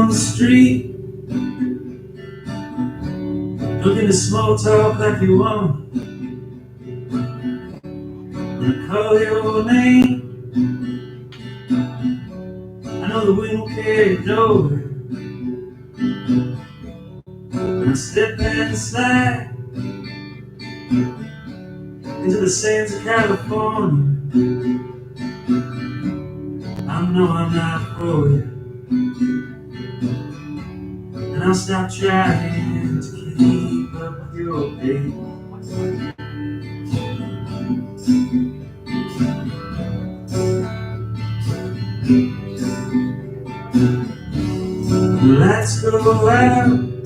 on the street, looking to small talk like you want. When I call your name, I know the wind will carry it over. When I step inside into the sands of California, I know I'm not for you, and I'll stop trying to keep up with your pace. The lights go out,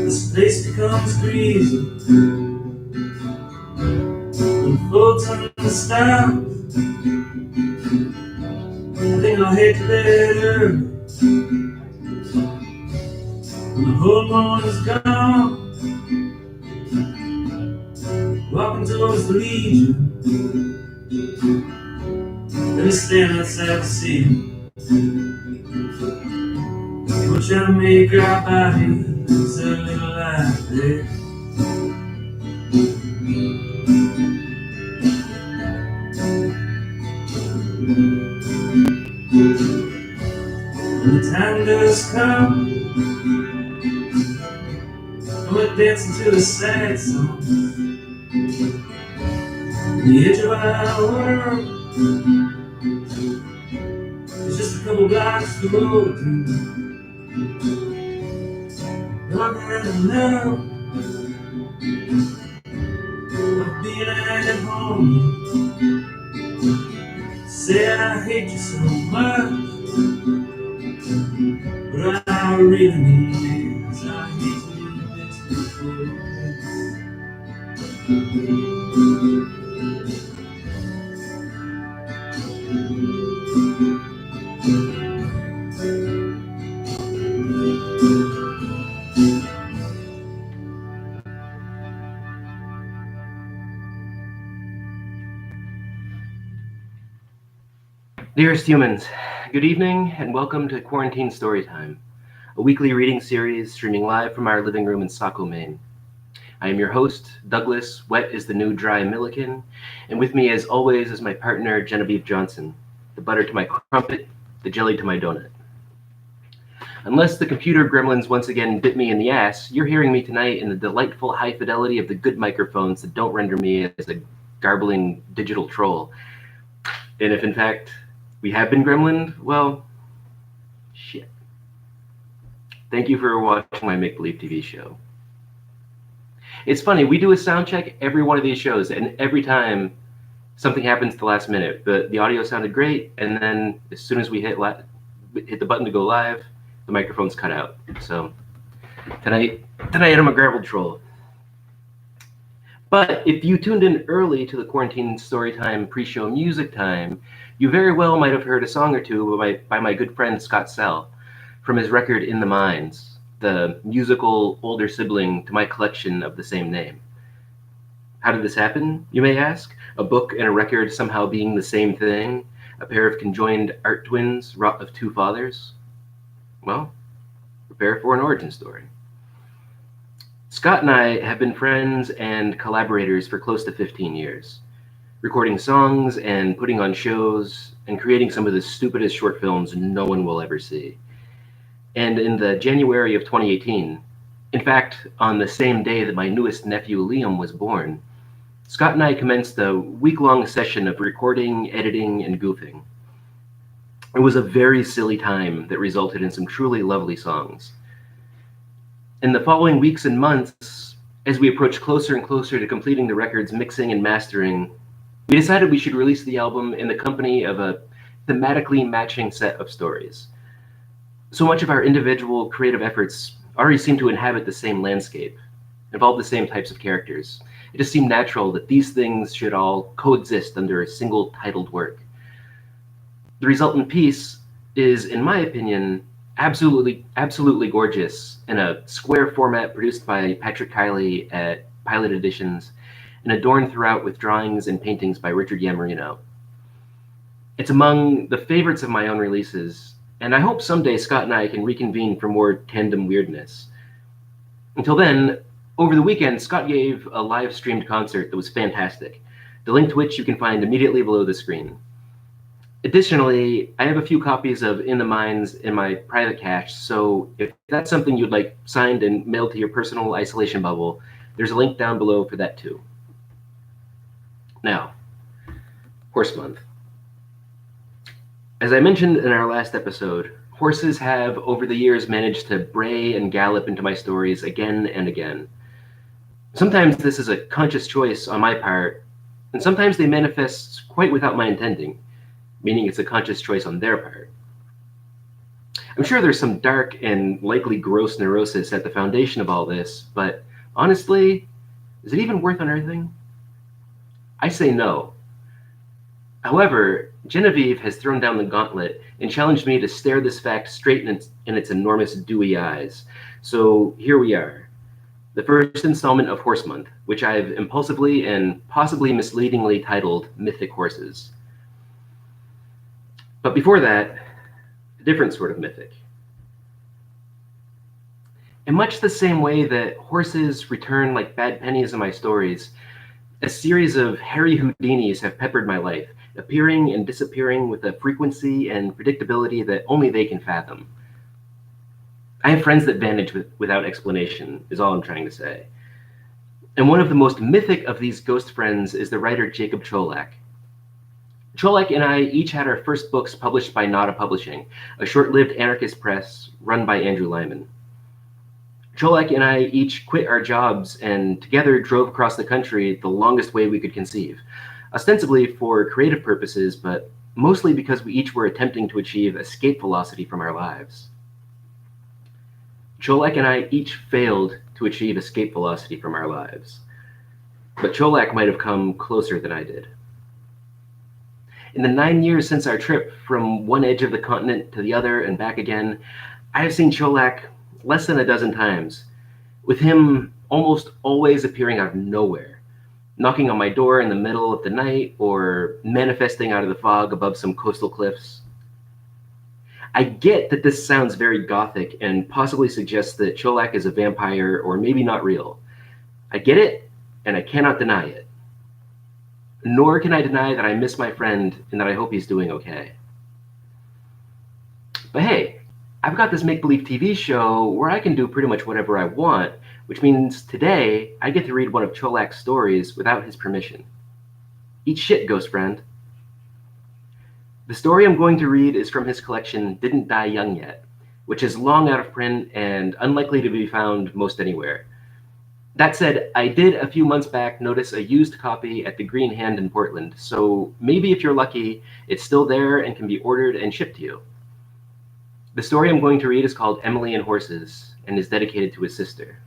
this place becomes breezy. When the floor turns to stop, I think I'll head to bed early. When the whole morning's gone, walking towards the Legion, let me stand outside the sea. We're trying to make our bodies a little like this. When the time does come, and we're dancing to the sad songs, the edge of our world is just a couple blocks to go to. I've had enough of being at home. Say I hate you so much, but I really mean it. I hate to leave this before. Dearest humans, good evening and welcome to Quarantine Storytime, a weekly reading series streaming live from our living room in Saco, Maine. I am your host, Douglas, wet is the new dry Milliken, and with me as always is my partner, Genevieve Johnson, the butter to my crumpet, the jelly to my donut. Unless the computer gremlins once again bit me in the ass, you're hearing me tonight in the delightful high fidelity of the good microphones that don't render me as a garbling digital troll. And if in fact we have been gremlined, well, shit. Thank you for watching my make-believe TV show. It's funny, we do a sound check every one of these shows, and every time something happens at the last minute. The audio sounded great, and then as soon as we hit the button to go live, the microphone's cut out. So tonight I'm a garbled troll. But if you tuned in early to the Quarantine Storytime pre-show music time, you very well might have heard a song or two by my good friend Scott Sell from his record In the Mines, the musical older sibling to my collection of the same name. How did this happen, you may ask? A book and a record somehow being the same thing? A pair of conjoined art twins wrought of two fathers? Well, prepare for an origin story. Scott and I have been friends and collaborators for close to 15 years, recording songs and putting on shows and creating some of the stupidest short films no one will ever see. And in the January of 2018, in fact, on the same day that my newest nephew Liam was born, Scott and I commenced a week-long session of recording, editing, and goofing. It was a very silly time that resulted in some truly lovely songs. In the following weeks and months, as we approached closer and closer to completing the record's mixing and mastering, we decided we should release the album in the company of a thematically matching set of stories. So much of our individual creative efforts already seemed to inhabit the same landscape, involve the same types of characters. It just seemed natural that these things should all coexist under a single titled work. The resultant piece is, in my opinion, absolutely gorgeous in a square format produced by Patrick Kiley at Pilot Editions and adorned throughout with drawings and paintings by Richard Yamarino. It's among the favorites of my own releases, and I hope someday Scott and I can reconvene for more tandem weirdness. Until then, over the weekend, Scott gave a live-streamed concert that was fantastic, the link to which you can find immediately below the screen. Additionally, I have a few copies of In the Mines in my private cache, so if that's something you'd like signed and mailed to your personal isolation bubble, there's a link down below for that too. Now, Horse Month. As I mentioned in our last episode, horses have over the years managed to bray and gallop into my stories again and again. Sometimes this is a conscious choice on my part, and sometimes they manifest quite without my intending, meaning it's a conscious choice on their part. I'm sure there's some dark and likely gross neurosis at the foundation of all this, but honestly, is it even worth unearthing? I say no. However, Genevieve has thrown down the gauntlet and challenged me to stare this fact straight in its enormous dewy eyes. So here we are, the first installment of Horse Month, which I've impulsively and possibly misleadingly titled Mythic Horses. But before that, a different sort of mythic. In much the same way that horses return like bad pennies in my stories, a series of hairy Houdinis have peppered my life, appearing and disappearing with a frequency and predictability that only they can fathom. I have friends that vanish without explanation, is all I'm trying to say. And one of the most mythic of these ghost friends is the writer Jacob Cholak. Cholak and I each had our first books published by Nada Publishing, a short-lived anarchist press run by Andrew Lyman. Cholak and I each quit our jobs and together drove across the country the longest way we could conceive, ostensibly for creative purposes, but mostly because we each were attempting to achieve escape velocity from our lives. Cholak and I each failed to achieve escape velocity from our lives, but Cholak might have come closer than I did. In the 9 years since our trip from one edge of the continent to the other and back again, I have seen Cholak less than a dozen times, with him almost always appearing out of nowhere, knocking on my door in the middle of the night or manifesting out of the fog above some coastal cliffs. I get that this sounds very gothic and possibly suggests that Cholak is a vampire or maybe not real. I get it, and I cannot deny it. Nor can I deny that I miss my friend and that I hope he's doing okay. But hey, I've got this make-believe TV show where I can do pretty much whatever I want, which means today I get to read one of Cholak's stories without his permission. Eat shit, ghost friend. The story I'm going to read is from his collection Didn't Die Young Yet, which is long out of print and unlikely to be found most anywhere. That said, I did a few months back notice a used copy at the Green Hand in Portland, so maybe if you're lucky, it's still there and can be ordered and shipped to you. The story I'm going to read is called Emily and Horses and is dedicated to his sister.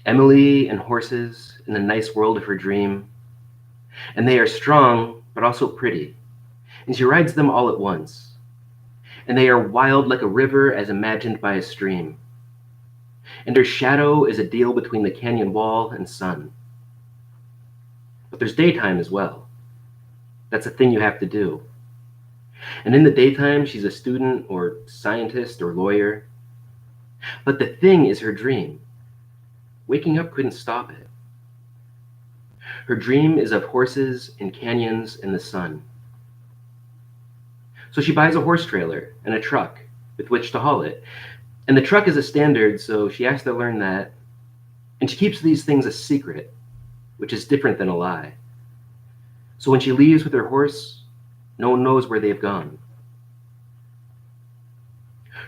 Emily and horses in the nice world of her dream, and they are strong but also pretty, and she rides them all at once, and they are wild like a river as imagined by a stream, and her shadow is a deal between the canyon wall and sun. But there's daytime as well. That's a thing you have to do. And in the daytime, she's a student or scientist or lawyer. But the thing is her dream. Waking up couldn't stop it. Her dream is of horses and canyons and the sun. So she buys a horse trailer and a truck with which to haul it. And the truck is a standard, so she has to learn that. And she keeps these things a secret, which is different than a lie. So when she leaves with her horse, no one knows where they've gone.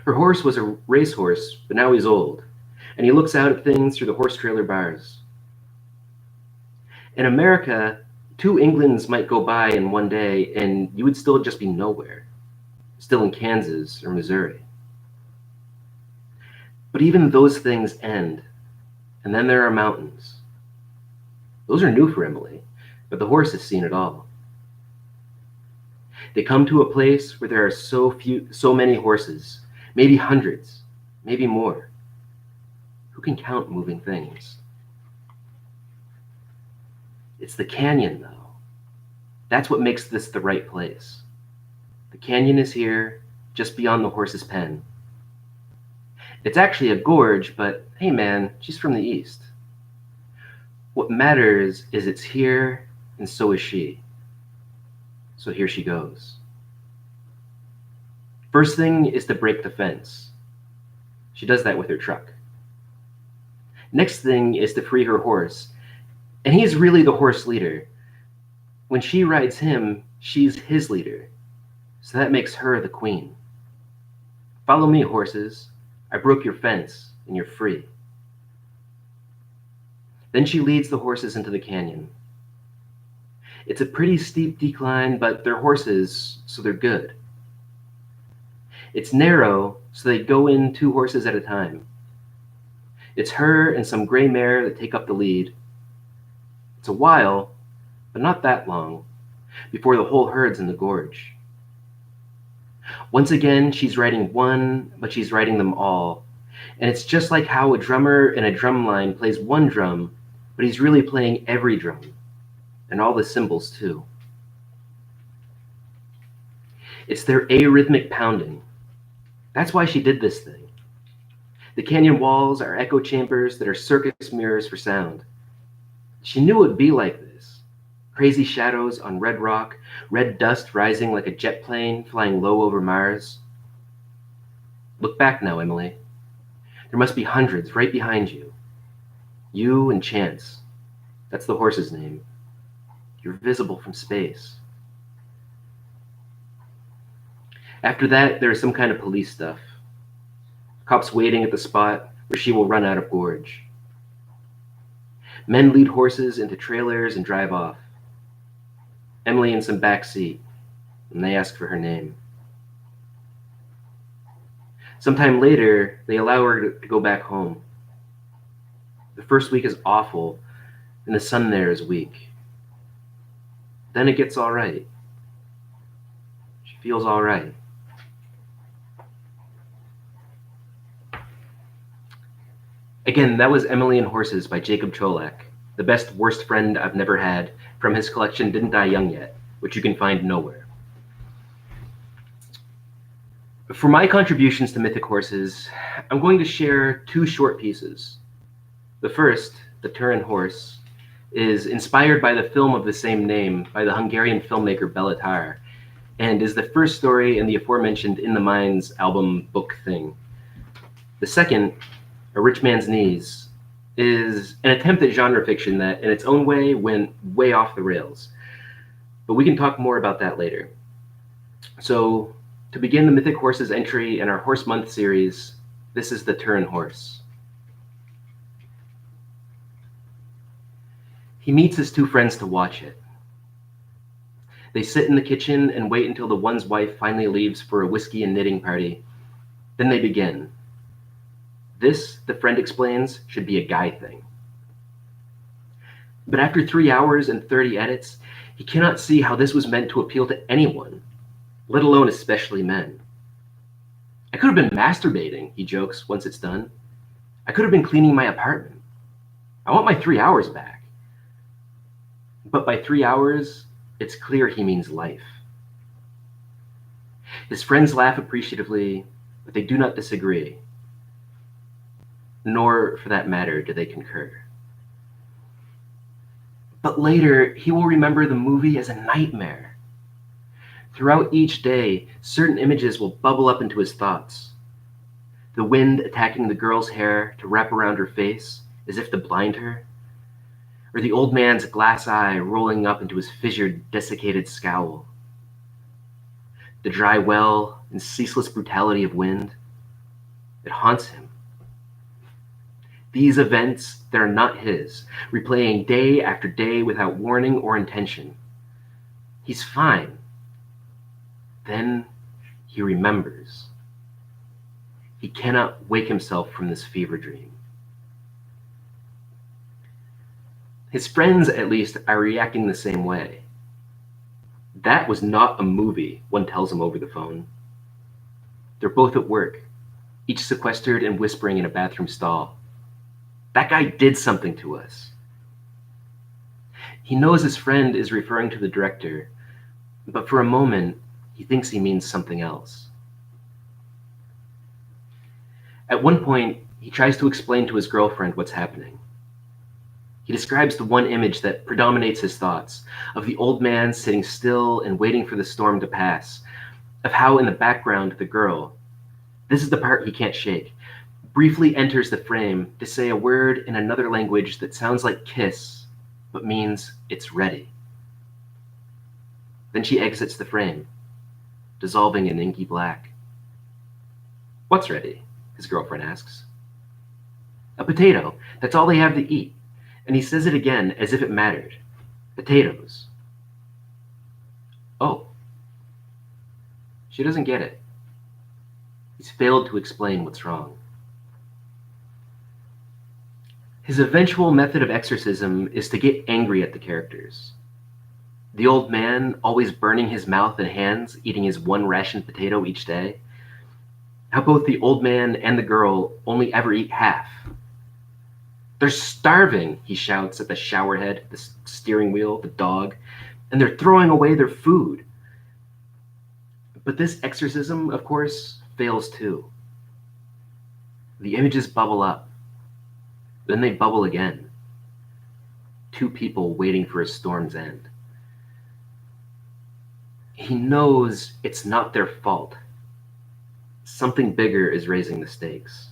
Her horse was a racehorse, but now he's old, and he looks out at things through the horse trailer bars. In America, 2 Englands might go by in one day, and you would still just be nowhere, still in Kansas or Missouri. But even those things end, and then there are mountains. Those are new for Emily, but the horse has seen it all. They come to a place where there are so many horses, maybe hundreds, maybe more. Who can count moving things? It's the canyon, though. That's what makes this the right place. The canyon is here, just beyond the horse's pen. It's actually a gorge, but hey man, she's from the east. What matters is it's here, and so is she. So here she goes. First thing is to break the fence. She does that with her truck. Next thing is to free her horse, and he's really the horse leader. When she rides him, she's his leader, so that makes her the queen. Follow me, horses. I broke your fence, and you're free. Then she leads the horses into the canyon. It's a pretty steep decline, but they're horses, so they're good. It's narrow, so they go in 2 horses at a time. It's her and some gray mare that take up the lead. It's a while, but not that long, before the whole herd's in the gorge. Once again, she's riding one, but she's riding them all. And it's just like how a drummer in a drum line plays one drum, but he's really playing every drum, and all the cymbals too. It's their arrhythmic pounding. That's why she did this thing. The canyon walls are echo chambers that are circus mirrors for sound. She knew it would be like this. Crazy shadows on red rock, red dust rising like a jet plane flying low over Mars. Look back now, Emily. There must be hundreds right behind you. You and Chance. That's the horse's name. You're visible from space. After that, there is some kind of police stuff. Cops waiting at the spot where she will run out of gorge. Men lead horses into trailers and drive off. Emily in some back seat, and they ask for her name. Sometime later, they allow her to go back home. The first week is awful, and the sun there is weak. Then it gets all right. She feels all right. Again, that was Emily and Horses by Jacob Cholak, the best worst friend I've never had, from his collection Didn't Die Young Yet, which you can find nowhere. For my contributions to Mythic Horses, I'm going to share 2 short pieces. The first, The Turin Horse, is inspired by the film of the same name by the Hungarian filmmaker Béla Tarr, and is the first story in the aforementioned In the Minds album book thing. The second, A Rich Man's Knees, is an attempt at genre fiction that, in its own way, went way off the rails. But we can talk more about that later. So, to begin the Mythic Horses entry in our Horse Month series, this is The Turin Horse. He meets his 2 friends to watch it. They sit in the kitchen and wait until the one's wife finally leaves for a whiskey and knitting party. Then they begin. This, the friend explains, should be a guy thing. But after 3 hours and 30 edits, he cannot see how this was meant to appeal to anyone, let alone especially men. I could have been masturbating, he jokes once it's done. I could have been cleaning my apartment. I want my 3 hours back. But by 3 hours, it's clear he means life. His friends laugh appreciatively, but they do not disagree. Nor, for that matter, do they concur. But later, he will remember the movie as a nightmare. Throughout each day, certain images will bubble up into his thoughts. The wind attacking the girl's hair to wrap around her face, as if to blind her, or the old man's glass eye rolling up into his fissured, desiccated scowl. The dry well and ceaseless brutality of wind, it haunts him. These events that are not his, replaying day after day without warning or intention. He's fine. Then he remembers. He cannot wake himself from this fever dream. His friends, at least, are reacting the same way. That was not a movie, one tells him over the phone. They're both at work, each sequestered and whispering in a bathroom stall. That guy did something to us. He knows his friend is referring to the director, but for a moment, he thinks he means something else. At one point, he tries to explain to his girlfriend what's happening. He describes the one image that predominates his thoughts, of the old man sitting still and waiting for the storm to pass, of how in the background the girl, this is the part he can't shake, briefly enters the frame to say a word in another language that sounds like kiss, but means it's ready. Then she exits the frame, dissolving in inky black. What's ready? His girlfriend asks. A potato. That's all they have to eat. And he says it again as if it mattered. Potatoes. Oh. She doesn't get it. He's failed to explain what's wrong. His eventual method of exorcism is to get angry at the characters. The old man, always burning his mouth and hands, eating his one rationed potato each day. How both the old man and the girl only ever eat half. They're starving, he shouts at the showerhead, the steering wheel, the dog, and they're throwing away their food. But this exorcism, of course, fails too. The images bubble up. Then they bubble again. Two people waiting for a storm's end. He knows it's not their fault. Something bigger is raising the stakes.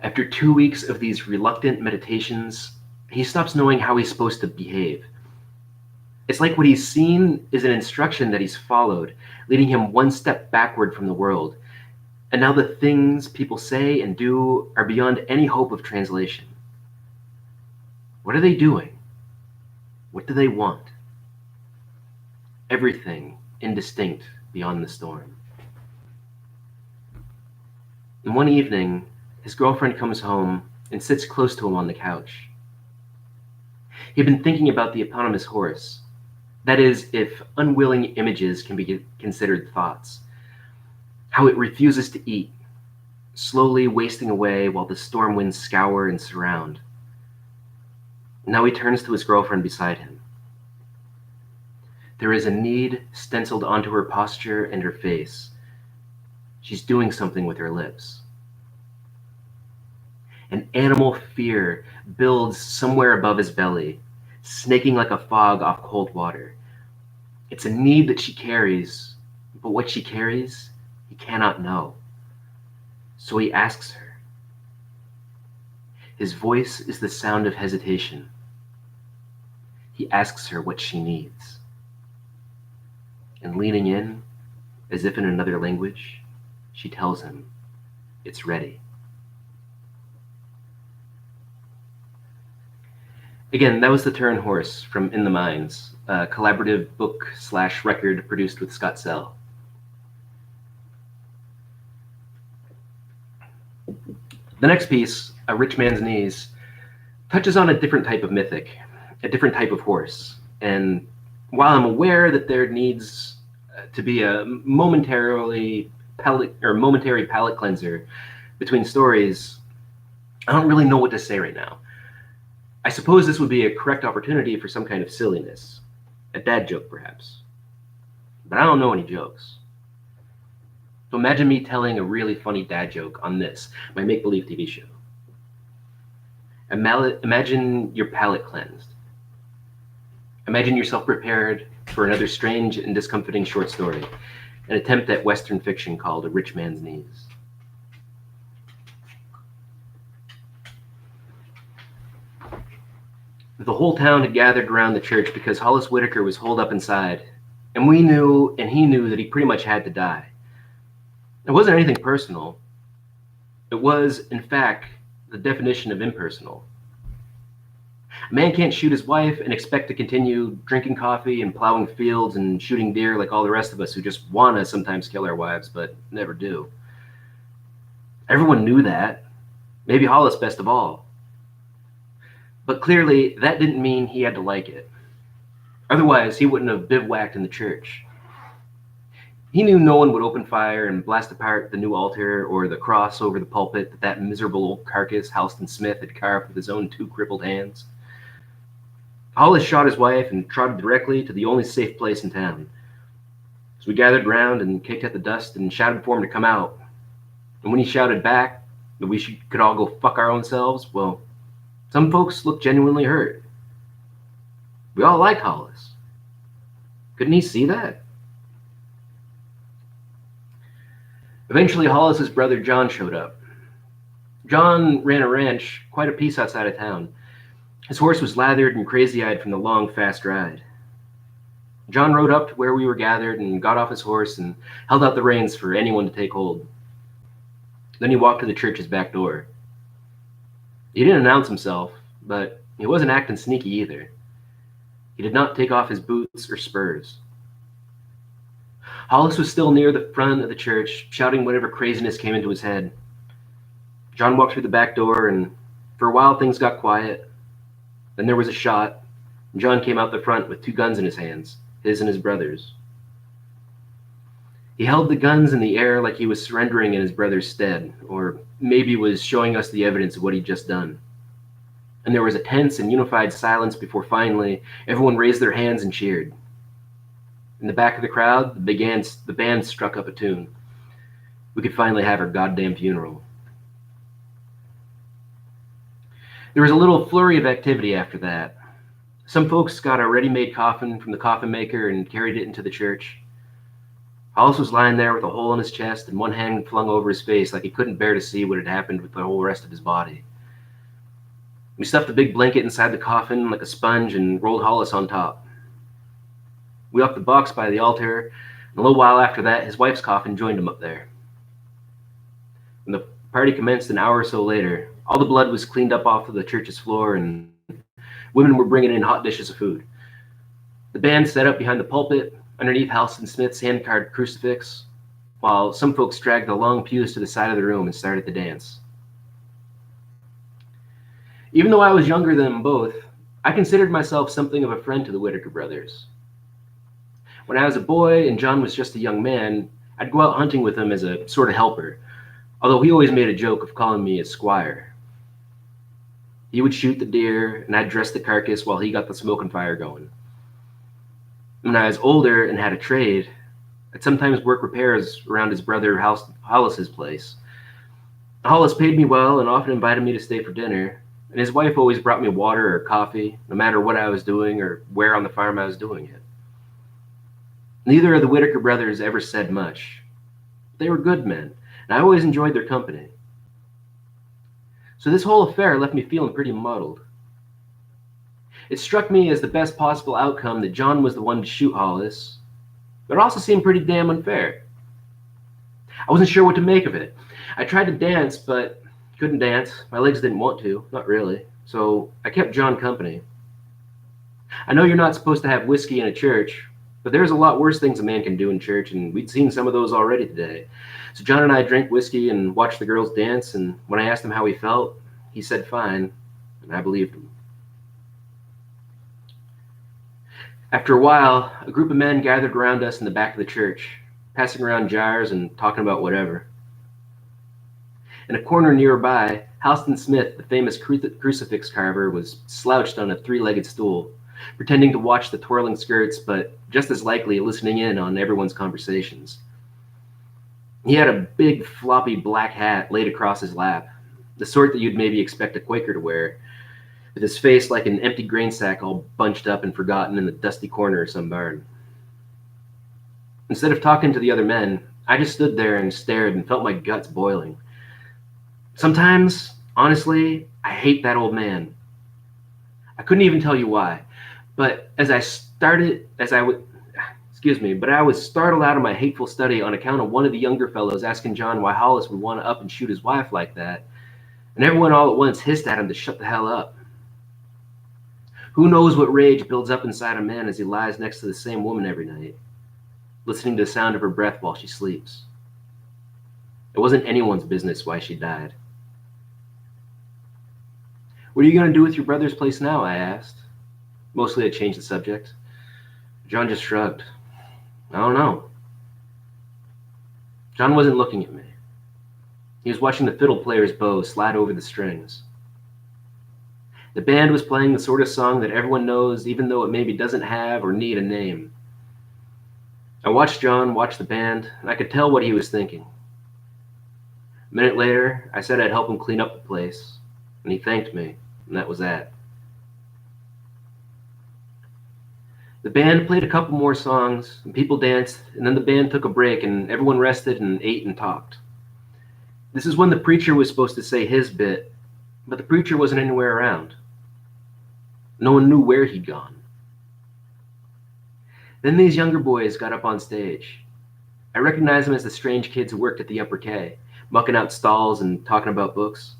After 2 weeks of these reluctant meditations, he stops knowing how he's supposed to behave. It's like what he's seen is an instruction that he's followed, leading him one step backward from the world. And now the things people say and do are beyond any hope of translation. What are they doing? What do they want? Everything indistinct beyond the storm. And one evening, his girlfriend comes home and sits close to him on the couch. He had been thinking about the eponymous horse. That is, if unwilling images can be considered thoughts. How it refuses to eat, slowly wasting away while the storm winds scour and surround. Now he turns to his girlfriend beside him. There is a need stenciled onto her posture and her face. She's doing something with her lips. An animal fear builds somewhere above his belly, snaking like a fog off cold water. It's a need that she carries, but what she carries, he cannot know. So he asks her. His voice is the sound of hesitation. He asks her what she needs. And leaning in, as if in another language, she tells him, it's ready. Again, that was The Turn Horse from In the Mines, a collaborative book/record produced with Scott Sell. The next piece, A Rich Man's Knees, touches on a different type of mythic, a different type of horse. And while I'm aware that there needs to be a momentary palate cleanser between stories, I don't really know what to say right now. I suppose this would be a correct opportunity for some kind of silliness, a dad joke perhaps. But I don't know any jokes. So imagine me telling a really funny dad joke on this, my make-believe TV show. Imagine your palate cleansed. Imagine yourself prepared for another strange and discomforting short story, an attempt at Western fiction called A Rich Man's Knees. The whole town had gathered around the church because Hollis Whitaker was holed up inside, and we knew, and he knew, that he pretty much had to die. It wasn't anything personal. It was, in fact, the definition of impersonal. A man can't shoot his wife and expect to continue drinking coffee and plowing fields and shooting deer like all the rest of us who just want to sometimes kill our wives, but never do. Everyone knew that. Maybe Hollis best of all. But clearly, that didn't mean he had to like it. Otherwise, he wouldn't have bivouacked in the church. He knew no one would open fire and blast apart the new altar or the cross over the pulpit that miserable old carcass Halston Smith had carved with his own 2 crippled hands. Hollis shot his wife and trotted directly to the only safe place in town. So we gathered round and kicked at the dust and shouted for him to come out. And when he shouted back that we could all go fuck our own selves, well, some folks looked genuinely hurt. We all liked Hollis. Couldn't he see that? Eventually, Hollis's brother John showed up. John ran a ranch quite a piece outside of town. His horse was lathered and crazy-eyed from the long, fast ride. John rode up to where we were gathered and got off his horse and held out the reins for anyone to take hold. Then he walked to the church's back door. He didn't announce himself, but he wasn't acting sneaky either. He did not take off his boots or spurs. Hollis was still near the front of the church, shouting whatever craziness came into his head. John walked through the back door, and for a while things got quiet. Then there was a shot, and John came out the front with 2 guns in his hands, his and his brother's. He held the guns in the air like he was surrendering in his brother's stead, or maybe was showing us the evidence of what he'd just done. And there was a tense and unified silence before finally everyone raised their hands and cheered. In the back of the crowd, the band struck up a tune. We could finally have our goddamn funeral. There was a little flurry of activity after that. Some folks got a ready-made coffin from the coffin maker and carried it into the church. Hollis was lying there with a hole in his chest and one hand flung over his face like he couldn't bear to see what had happened with the whole rest of his body. We stuffed a big blanket inside the coffin like a sponge and rolled Hollis on top. We left the box by the altar, and a little while after that, his wife's coffin joined him up there. When the party commenced an hour or so later, all the blood was cleaned up off of the church's floor, and women were bringing in hot dishes of food. The band set up behind the pulpit, underneath Halston Smith's hand-carved crucifix, while some folks dragged the long pews to the side of the room and started the dance. Even though I was younger than them both, I considered myself something of a friend to the Whitaker brothers. When I was a boy and John was just a young man, I'd go out hunting with him as a sort of helper, although he always made a joke of calling me a squire. He would shoot the deer, and I'd dress the carcass while he got the smoke and fire going. When I was older and had a trade, I'd sometimes work repairs around his brother Hollis's place. Hollis paid me well and often invited me to stay for dinner, and his wife always brought me water or coffee, no matter what I was doing or where on the farm I was doing it. Neither of the Whitaker brothers ever said much. They were good men, and I always enjoyed their company. So this whole affair left me feeling pretty muddled. It struck me as the best possible outcome that John was the one to shoot Hollis, but it also seemed pretty damn unfair. I wasn't sure what to make of it. I tried to dance, but couldn't dance. My legs didn't want to, not really, so I kept John company. I know you're not supposed to have whiskey in a church, but there's a lot worse things a man can do in church, and we'd seen some of those already today. So John and I drank whiskey and watched the girls dance, and when I asked him how he felt, he said fine, and I believed him. After a while, a group of men gathered around us in the back of the church, passing around jars and talking about whatever. In a corner nearby, Halston Smith, the famous crucifix carver, was slouched on a 3-legged stool, pretending to watch the twirling skirts, but just as likely listening in on everyone's conversations. He had a big, floppy black hat laid across his lap, the sort that you'd maybe expect a Quaker to wear, with his face like an empty grain sack all bunched up and forgotten in the dusty corner of some barn. Instead of talking to the other men, I just stood there and stared and felt my guts boiling. Sometimes, honestly, I hate that old man. I couldn't even tell you why, but I was startled out of my hateful study on account of one of the younger fellows asking John why Hollis would want to up and shoot his wife like that, and everyone all at once hissed at him to shut the hell up. Who knows what rage builds up inside a man as he lies next to the same woman every night, listening to the sound of her breath while she sleeps. It wasn't anyone's business why she died. What are you going to do with your brother's place now? I asked. Mostly to change the subject. John just shrugged. I don't know. John wasn't looking at me. He was watching the fiddle player's bow slide over the strings. The band was playing the sort of song that everyone knows, even though it maybe doesn't have or need a name. I watched John watch the band, and I could tell what he was thinking. A minute later, I said I'd help him clean up the place, and he thanked me, and that was that. The band played a couple more songs, and people danced, and then the band took a break, and everyone rested and ate and talked. This is when the preacher was supposed to say his bit, but the preacher wasn't anywhere around. No one knew where he'd gone. Then these younger boys got up on stage. I recognized them as the strange kids who worked at the Upper K, mucking out stalls and talking about books.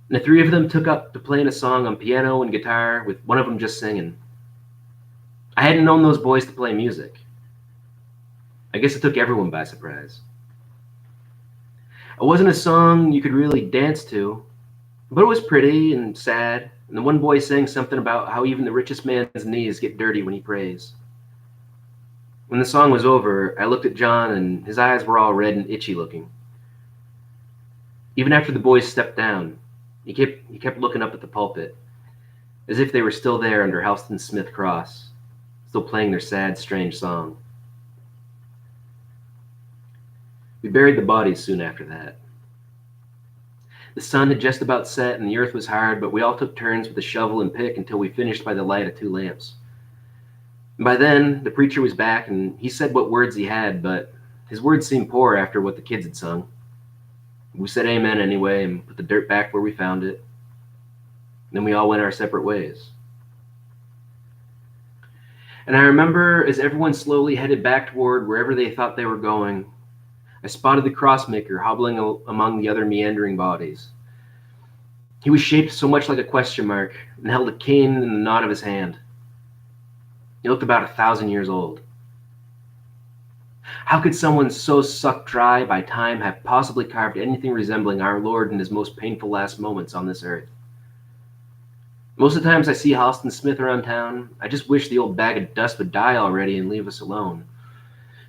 And the three of them took up to playing a song on piano and guitar, with one of them just singing. I hadn't known those boys to play music. I guess it took everyone by surprise. It wasn't a song you could really dance to, but it was pretty and sad, and the one boy sang something about how even the richest man's knees get dirty when he prays. When the song was over, I looked at John, and his eyes were all red and itchy looking. Even after the boys stepped down, he kept looking up at the pulpit, as if they were still there under Halston Smith Cross, still playing their sad, strange song. We buried the bodies soon after that. The sun had just about set and the earth was hard, but we all took turns with a shovel and pick until we finished by the light of 2 lamps. And by then, the preacher was back, and he said what words he had, but his words seemed poor after what the kids had sung. We said amen anyway and put the dirt back where we found it. Then we all went our separate ways. And I remember as everyone slowly headed back toward wherever they thought they were going, I spotted the crossmaker hobbling among the other meandering bodies. He was shaped so much like a question mark and held a cane in the knot of his hand. He looked about 1,000 years old. How could someone so sucked dry by time have possibly carved anything resembling our Lord in his most painful last moments on this earth? Most of the times I see Halston Smith around town, I just wish the old bag of dust would die already and leave us alone.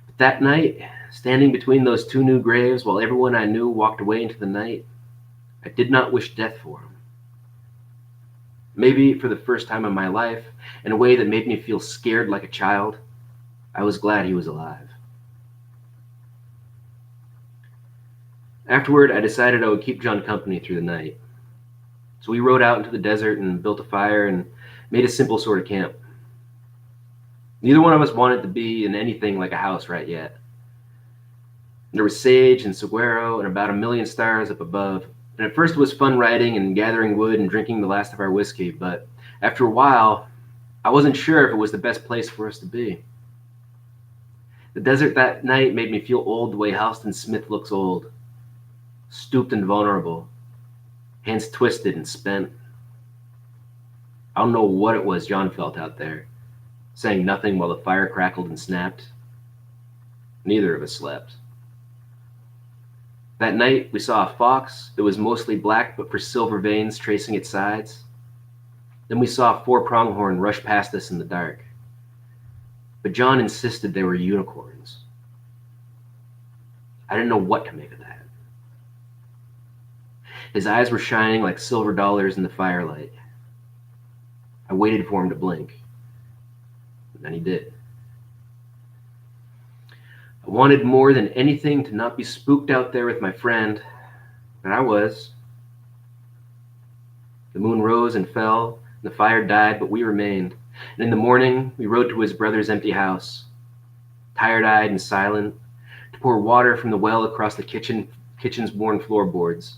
But that night, standing between those 2 new graves while everyone I knew walked away into the night, I did not wish death for him. Maybe for the first time in my life, in a way that made me feel scared like a child, I was glad he was alive. Afterward, I decided I would keep John company through the night. So we rode out into the desert and built a fire and made a simple sort of camp. Neither one of us wanted to be in anything like a house right yet. There was sage and saguaro and about 1,000,000 stars up above, and at first it was fun riding and gathering wood and drinking the last of our whiskey, but after a while, I wasn't sure if it was the best place for us to be. The desert that night made me feel old the way Halston Smith looks old, stooped and vulnerable, hands twisted and spent. I don't know what it was John felt out there, saying nothing while the fire crackled and snapped. Neither of us slept. That night, we saw a fox that was mostly black but for silver veins tracing its sides. Then we saw a 4 pronghorn rush past us in the dark. But John insisted they were unicorns. I didn't know what to make of that. His eyes were shining like silver dollars in the firelight. I waited for him to blink, and then he did. I wanted more than anything to not be spooked out there with my friend, and I was. The moon rose and fell, and the fire died, but we remained. And in the morning, we rode to his brother's empty house, tired-eyed and silent, to pour water from the well across the kitchen's worn floorboards,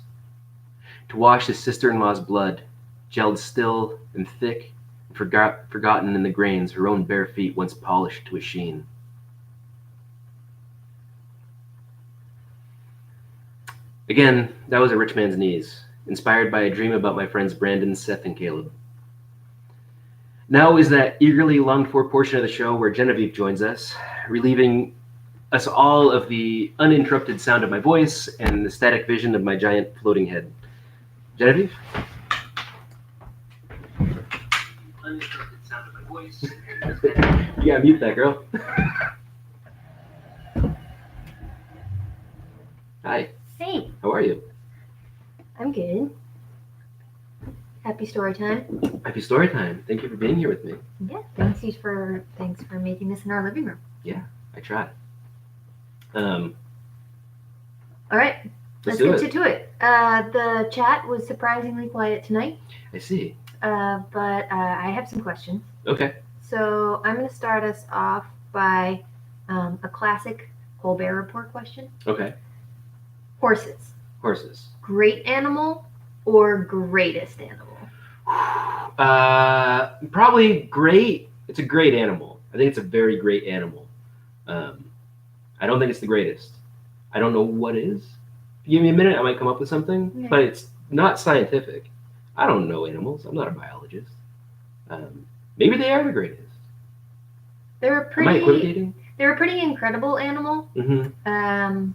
to wash his sister-in-law's blood, gelled still and thick and forgotten in the grains her own bare feet once polished to a sheen. Again, that was a rich man's knees, inspired by a dream about my friends Brandon, Seth, and Caleb. Now is that eagerly longed-for portion of the show where Genevieve joins us, relieving us all of the uninterrupted sound of my voice and the static vision of my giant floating head. Genevieve? Uninterrupted sound of my voice. You gotta mute that, girl. Hi. Hey, How are you? I'm good. Happy story time. Happy story time. Thank you for being here with me. Yeah, thanks for making this in our living room. Yeah, I tried. All right, let's do get to it. The chat was surprisingly quiet tonight. I see. But I have some questions. Okay. So I'm going to start us off by a classic Colbert Report question. Okay. Horses. Horses. Great animal or greatest animal? Probably great. It's a great animal. I think it's a very great animal. I don't think it's the greatest. I don't know what is. If you give me a minute, I might come up with something, Yeah. but it's not scientific. I don't know animals. I'm not a biologist. Maybe they are the greatest. They're a Am I equivocating? They're a pretty incredible animal. Mm-hmm.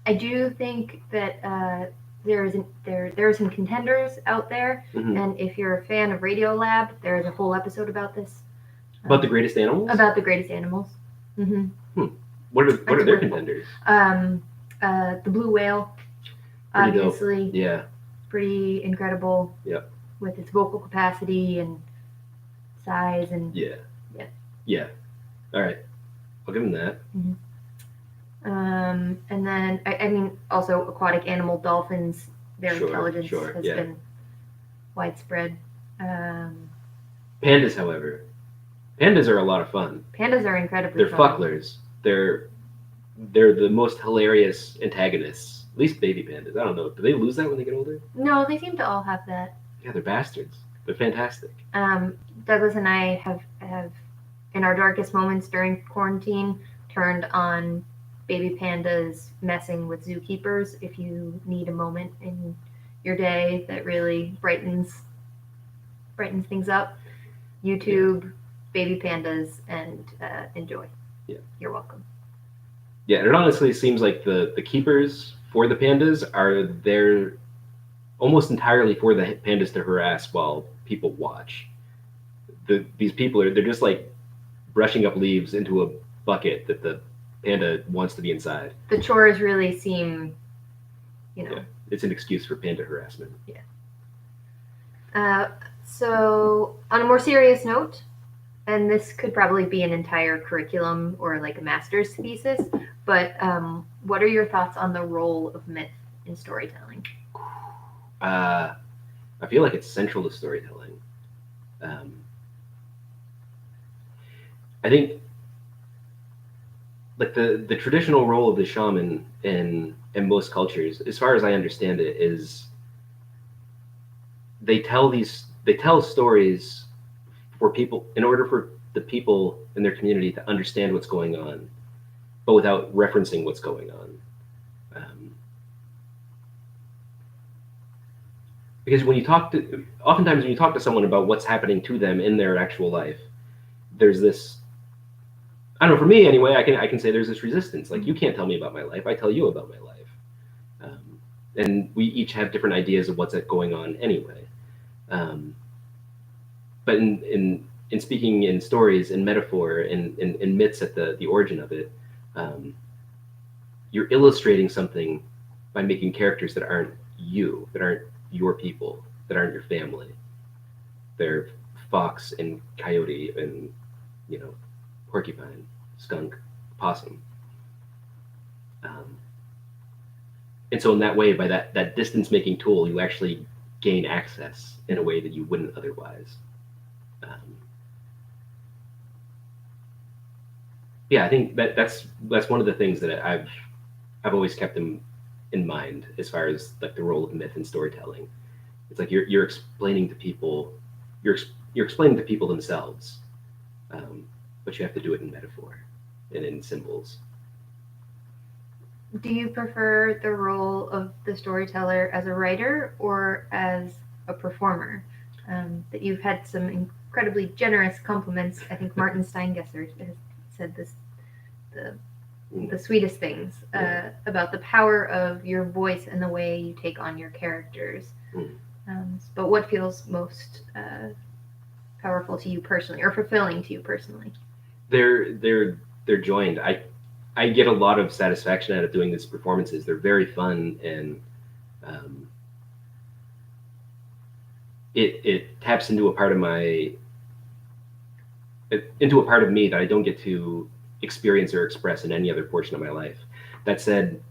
I do think that there are some contenders out there, Mm-hmm. and if you're a fan of Radiolab, there's a whole episode about this. About the greatest animals? About the greatest animals. Mm-hmm. What are their contenders? The blue whale, Pretty obviously. Dope. Yeah. Pretty incredible. Yep. With its vocal capacity and size and. Yeah. All right. I'll give him that. Mm-hmm. And then I mean also aquatic animal dolphins. Their intelligence has been widespread. Pandas, however, are a lot of fun. Pandas are incredibly They're fun. fucklers. They're the most hilarious antagonists. At least baby pandas. I don't know. Do they lose that when they get older? No, they seem to all have that. Yeah, they're bastards. They're fantastic. Douglas and I have in our darkest moments during quarantine turned on baby pandas messing with zookeepers. If you need a moment in your day that really brightens things up, YouTube baby pandas and enjoy. Yeah, you're welcome. Yeah, and it honestly seems like the keepers for the pandas are there almost entirely for the pandas to harass while people watch. These people they're just like brushing up leaves into a bucket that the panda wants to be inside. The chores really seem, Yeah, it's an excuse for panda harassment. Yeah. So on a more serious note, and this could probably be an entire curriculum or like a master's thesis, but what are your thoughts on the role of myth in storytelling? I feel like it's central to storytelling. I think like the traditional role of the shaman in most cultures, as far as I understand it, is they tell stories for people in order for the people in their community to understand what's going on, but without referencing what's going on. Because oftentimes when you talk to someone about what's happening to them in their actual life, there's this, I don't know, for me anyway, I can say there's this resistance. Like, you can't tell me about my life, I tell you about my life. And we each have different ideas of what's going on anyway. But in speaking in stories and metaphor and myths at the origin of it, you're illustrating something by making characters that aren't you, that aren't your people, that aren't your family. They're fox and coyote and porcupine, skunk, possum. And so in that way, by that distance making tool, you actually gain access in a way that you wouldn't otherwise. I think that's one of the things that I've always kept in mind as far as like the role of myth in storytelling. It's like you're explaining to people, you're explaining to people themselves, but you have to do it in metaphor and in symbols. Do you prefer the role of the storyteller as a writer or as a performer? That you've had some incredibly generous compliments. I think Martin Steingesser has said this, the sweetest things about the power of your voice and the way you take on your characters. But what feels most powerful to you personally, or fulfilling to you personally? They're joined. I get a lot of satisfaction out of doing these performances. They're very fun, and it taps into a part of me that I don't get to experience or express in any other portion of my life. That said,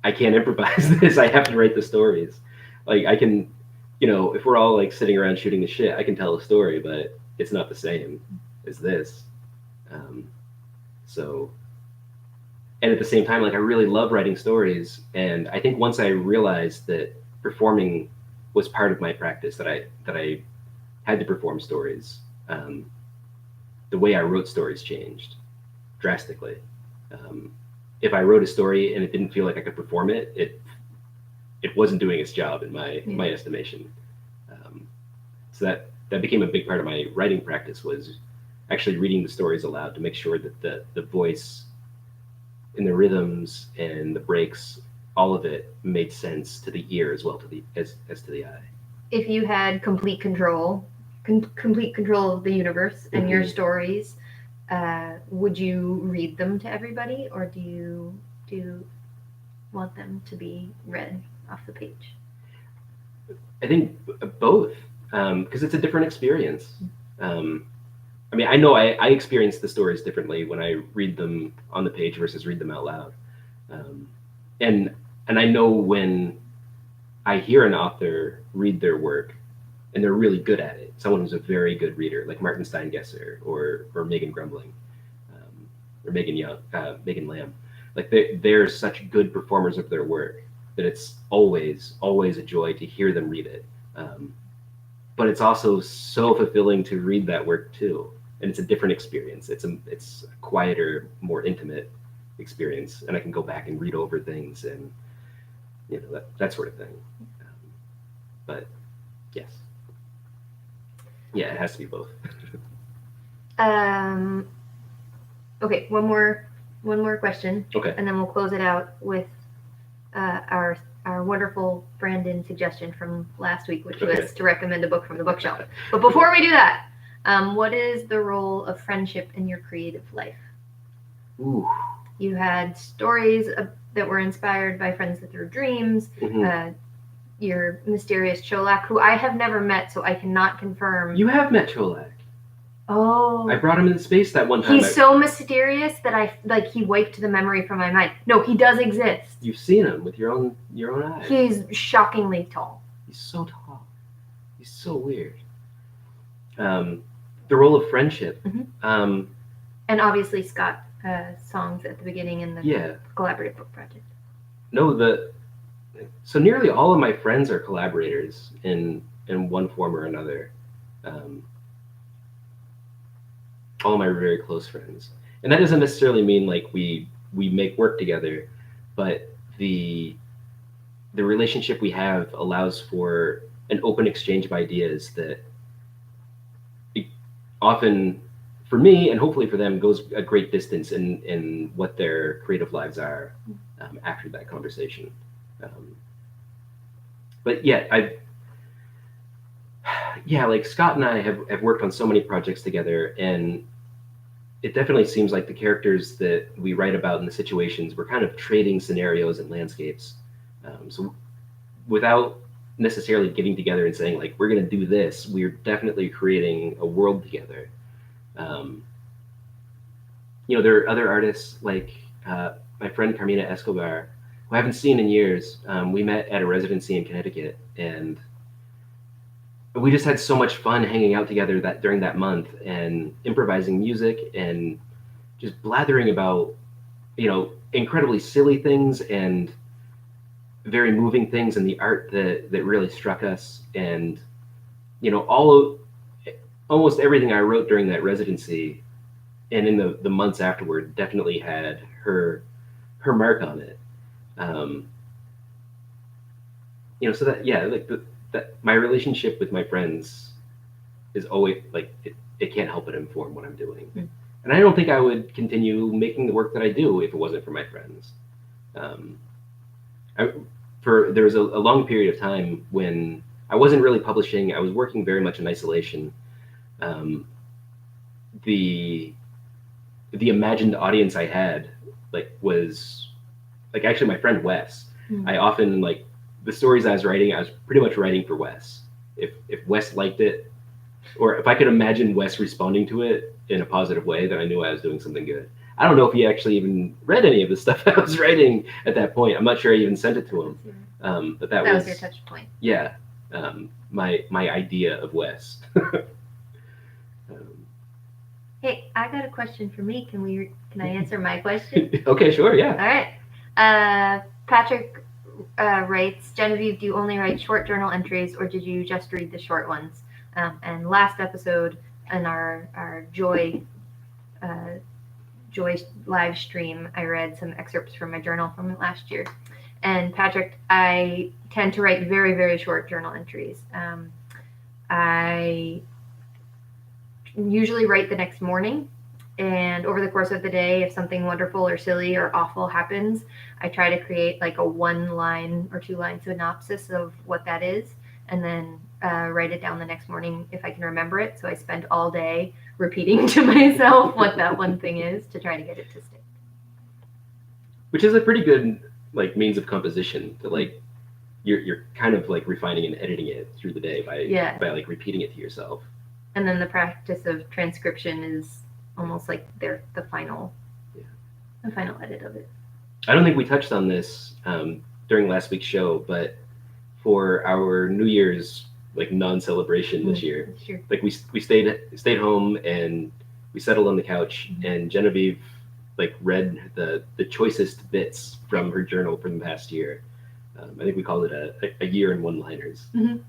I can't improvise this. I have to write the stories. Like I can, if we're all like sitting around shooting the shit, I can tell a story, but it's not the same as this. Um, so, and at the same time, like I really love writing stories, and I think once I realized that performing was part of my practice, that I had to perform stories, the way I wrote stories changed drastically. If I wrote a story and it didn't feel like I could perform it, it wasn't doing its job in my estimation. So that became a big part of my writing practice, was actually reading the stories aloud to make sure that the voice and the rhythms and the breaks, all of it made sense to the ear as well as to the eye. If you had complete control of the universe and your stories, would you read them to everybody, or do you want them to be read off the page? I think both, because it's a different experience. I mean, I know I experience the stories differently when I read them on the page versus read them out loud. And I know when I hear an author read their work and they're really good at it, someone who's a very good reader, like Martin Steingesser or Megan Grumbling, or Megan Lamb, like they're such good performers of their work that it's always a joy to hear them read it. But it's also so fulfilling to read that work too, and it's a different experience. It's a quieter, more intimate experience, and I can go back and read over things and that sort of thing. But yes, yeah, it has to be both. Okay, one more question. Okay. And then we'll close it out with our wonderful Brandon suggestion from last week, which was to recommend a book from the bookshelf. But before we do that, what is the role of friendship in your creative life? Ooh. You had stories that were inspired by friends that threw dreams. Mm-hmm. Your mysterious Cholak, who I have never met, so I cannot confirm. You have met Cholak. Oh. I brought him into space that one time. He's so mysterious that he wiped the memory from my mind. No, he does exist. You've seen him with your own eyes. He's shockingly tall. He's so tall. He's so weird. The role of friendship. Mm-hmm. And obviously Scott songs at the beginning in the collaborative book project. No, so nearly all of my friends are collaborators in one form or another. All of my very close friends, and that doesn't necessarily mean like we make work together, but the relationship we have allows for an open exchange of ideas that often, for me and hopefully for them, goes a great distance in what their creative lives are after that conversation. But like Scott and I have worked on so many projects together, and it definitely seems like the characters that we write about in the situations, we're kind of trading scenarios and landscapes. So without necessarily getting together and saying like, we're going to do this, we're definitely creating a world together. There are other artists like my friend Carmina Escobar, who I haven't seen in years. We met at a residency in Connecticut, and we just had so much fun hanging out together during that month and improvising music and just blathering about, incredibly silly things and very moving things in the art that really struck us. And, almost everything I wrote during that residency and in the months afterward definitely had her mark on it. So that my relationship with my friends is always like it can't help but inform what I'm doing. Mm-hmm. And I don't think I would continue making the work that I do if it wasn't for my friends. There was a long period of time when I wasn't really publishing. I was working very much in isolation. The imagined audience I had was actually my friend Wes. Mm-hmm. I often the stories I was writing, I was pretty much writing for Wes. if Wes liked it, or if I could imagine Wes responding to it in a positive way, then I knew I was doing something good. I don't know if he actually even read any of the stuff I was writing at that point. I'm not sure I even sent it to him. But that was your touch point. Yeah, my idea of Wes. Hey, I got a question for me. Can I answer my question? Okay, sure, yeah. All right. Patrick writes, Genevieve, do you only write short journal entries, or did you just read the short ones? And last episode in our Joy live stream, I read some excerpts from my journal from last year. And Patrick, I tend to write very, very short journal entries. I usually write the next morning, and over the course of the day, if something wonderful or silly or awful happens, I try to create like a 1-line or 2-line synopsis of what that is, and then write it down the next morning if I can remember it. So I spend all day repeating to myself what that one thing is to try to get it to stick. Which is a pretty good like means of composition to like you're kind of like refining and editing it through the day by like repeating it to yourself. And then the practice of transcription is almost like the final edit of it. I don't think we touched on this during last week's show, but for our New Year's like non-celebration this year, like we stayed home and we settled on the couch, and Genevieve like read the choicest bits from her journal from the past year. I think we called it a year in one-liners. And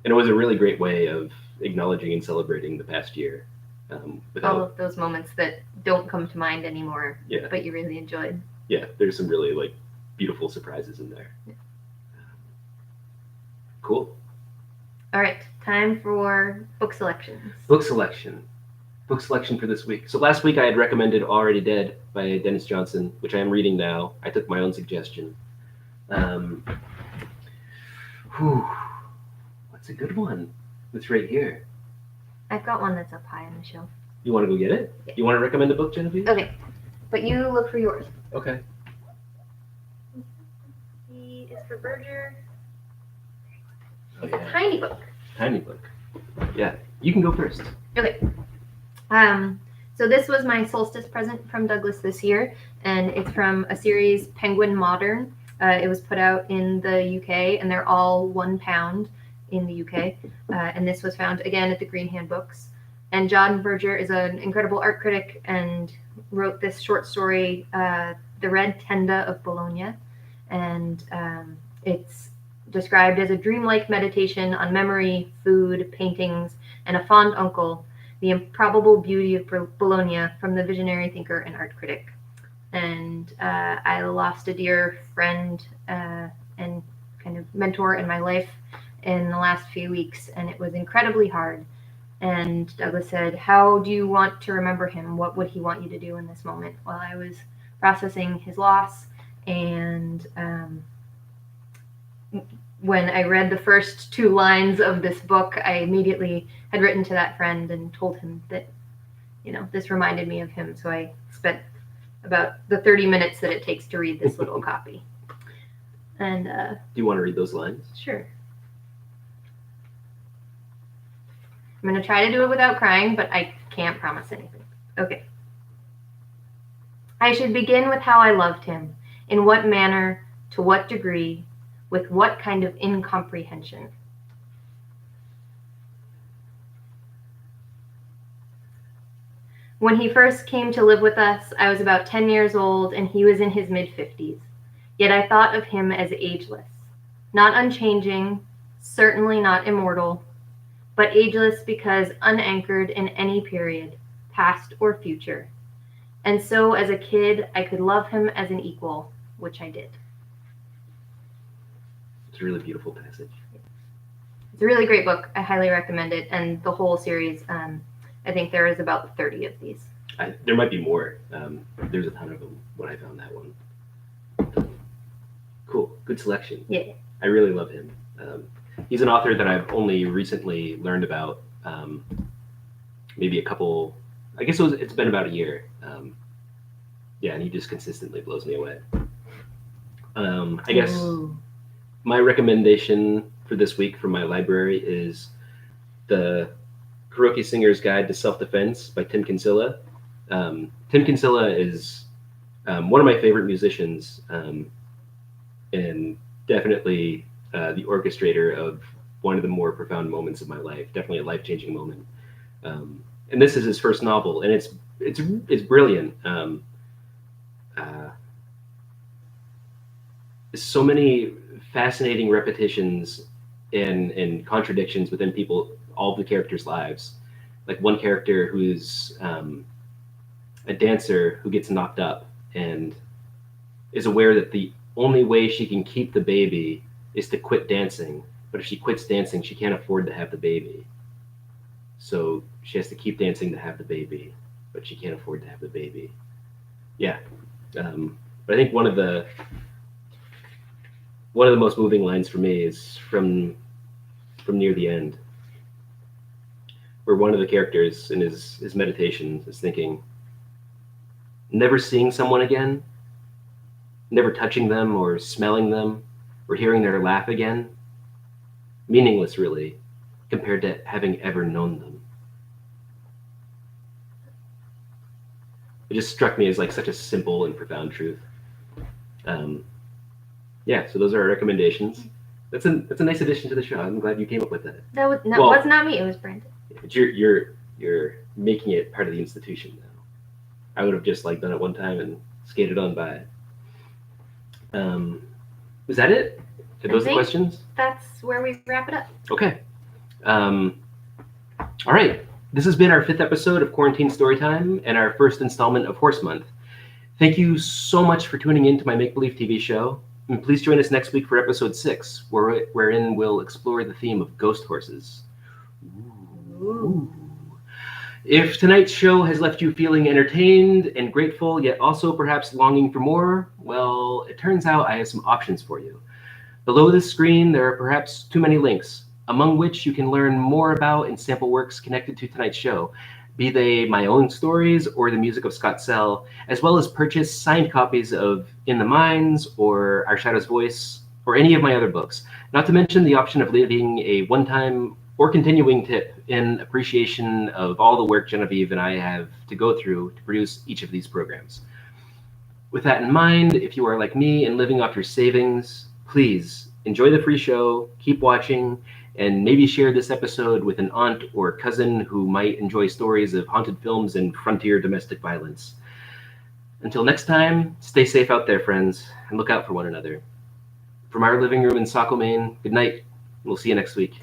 it was a really great way of acknowledging and celebrating the past year. All of those moments that don't come to mind anymore, but you really enjoyed. Yeah, there's some really like beautiful surprises in there. Cool. All right, time for book selections. Book selection for this week. So last week I had recommended Already Dead by Dennis Johnson, which I am reading now. I took my own suggestion. What's a good one? It's right here. I've got one that's up high on the shelf. You want to go get it? Yeah. You want to recommend a book, Genevieve? Okay, but you look for yours. Okay. C is for Berger. It's a tiny book. Tiny book. Yeah, you can go first. Okay. So this was my solstice present from Douglas this year, and it's from a series, Penguin Modern. It was put out in the UK, and they're all £1 in the UK. And this was found again at the Green Hand Books. And John Berger is an incredible art critic and wrote this short story, The Red Tenda of Bologna. And it's described as a dreamlike meditation on memory, food, paintings, and a fond uncle, the improbable beauty of Bologna from the visionary thinker and art critic. And I lost a dear friend and kind of mentor in my life in the last few weeks, and it was incredibly hard. And Douglas said, how do you want to remember him? What would he want you to do in this moment? While I was processing his loss, and when I read the first 2 lines of this book, I immediately had written to that friend and told him that, this reminded me of him. So I spent about the 30 minutes that it takes to read this little copy. And do you want to read those lines? Sure. I'm going to try to do it without crying, but I can't promise anything. Okay. I should begin with how I loved him, in what manner, to what degree, with what kind of incomprehension. When he first came to live with us, I was about 10 years old and he was in his mid-50s. Yet I thought of him as ageless, not unchanging, certainly not immortal, but ageless because unanchored in any period, past or future. And so as a kid, I could love him as an equal, which I did. It's a really beautiful passage. It's a really great book. I highly recommend it. And the whole series, I think there is about 30 of these. There might be more. There's a ton of them when I found that one. Cool. Good selection. Yeah. I really love him. He's an author that I've only recently learned about. Maybe a couple, I guess it's been about a year. And he just consistently blows me away. I guess my recommendation for this week from my library is the Karaoke Singer's Guide to Self-Defense by Tim Kinsella. Tim Kinsella is one of my favorite musicians, and definitely the orchestrator of one of the more profound moments of my life. Definitely a life-changing moment. And this is his first novel, and it's brilliant. So many fascinating repetitions and contradictions within all the characters' lives. Like one character who's a dancer who gets knocked up and is aware that the only way she can keep the baby is to quit dancing. But if she quits dancing, she can't afford to have the baby. So she has to keep dancing to have the baby, but she can't afford to have the baby. Yeah. But I think one of the most moving lines for me is from near the end, where one of the characters in his meditation is thinking, never seeing someone again, never touching them or smelling them or hearing their laugh again, meaningless really, compared to having ever known them. It just struck me as like such a simple and profound truth. Yeah, so those are our recommendations. That's a nice addition to the show. I'm glad you came up with that. That was not me. It was Brandon. But you're making it part of the institution now. I would have just like done it one time and skated on by. Was that it? Are those the questions? That's where we wrap it up. Okay. All right. This has been our 5th episode of Quarantine Storytime and our first installment of Horse Month. Thank you so much for tuning in to my make-believe TV show. And please join us next week for episode 6, wherein we'll explore the theme of ghost horses. Ooh. If tonight's show has left you feeling entertained and grateful, yet also perhaps longing for more, well, it turns out I have some options for you. Below this screen, there are perhaps too many links, among which you can learn more about and sample works connected to tonight's show, be they my own stories or the music of Scott Sell, as well as purchase signed copies of In the Mines or Our Shadow's Voice, or any of my other books, not to mention the option of leaving a one-time or continuing tip in appreciation of all the work Genevieve and I have to go through to produce each of these programs. With that in mind, if you are like me and living off your savings, please enjoy the free show, keep watching, and maybe share this episode with an aunt or cousin who might enjoy stories of haunted films and frontier domestic violence. Until next time, stay safe out there, friends, and look out for one another. From our living room in Saco, Maine, good night. We'll see you next week.